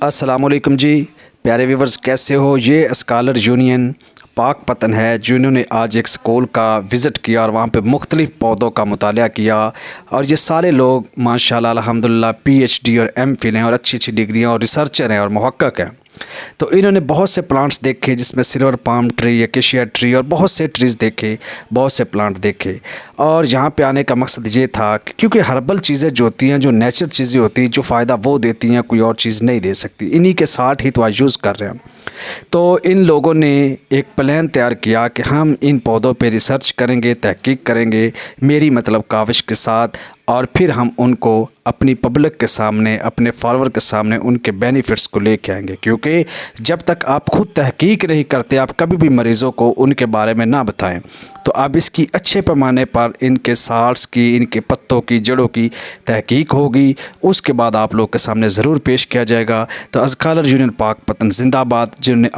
अस्सलाम वालेकुम जी प्यारे व्यूवर्स, कैसे हो। ये स्कॉलर यूनियन पाक पतन है जिन्होंने आज एक स्कूल का विज़िट किया और वहाँ पे मुख्तलिफ़ पौधों का मुताला किया। और ये सारे लोग माशाल्लाह अल्हम्दुलिल्लाह PhD और MPhil हैं और अच्छी अच्छी डिग्रियाँ और रिसर्चर हैं और मुहक्कक हैं। तो इन्होंने बहुत से प्लांट्स देखे जिसमें silver palm tree, acacia tree और बहुत से ट्रीज़ देखे, बहुत से प्लांट देखे। और यहाँ पे आने का मकसद ये था कि क्योंकि हर्बल चीज़ें जो होती हैं, जो नेचुरल चीज़ें होती हैं, जो फ़ायदा वो देती हैं कोई और चीज़ नहीं दे सकती, इन्हीं के साथ ही तो आज यूज़ कर रहे हैं। तो इन लोगों ने एक प्लान तैयार किया कि हम इन पौधों पे रिसर्च करेंगे, तहकीक करेंगे मेरी मतलब काविश के साथ, और फिर हम उनको अपनी पब्लिक के सामने, अपने फॉलोअर के सामने उनके बेनिफिट्स को लेके आएंगे। क्योंकि जब तक आप खुद तहकीक नहीं करते, आप कभी भी मरीज़ों को उनके बारे में ना बताएं। तो अब इसकी अच्छे पैमाने पर इनके साल्ट्स की, इनके पत्तों की, जड़ों की तहकीक होगी, उसके बाद आप लोग के सामने ज़रूर पेश किया जाएगा। तो स्कॉलर यूनियन पाक पतन जिंदाबाद, जिन्होंने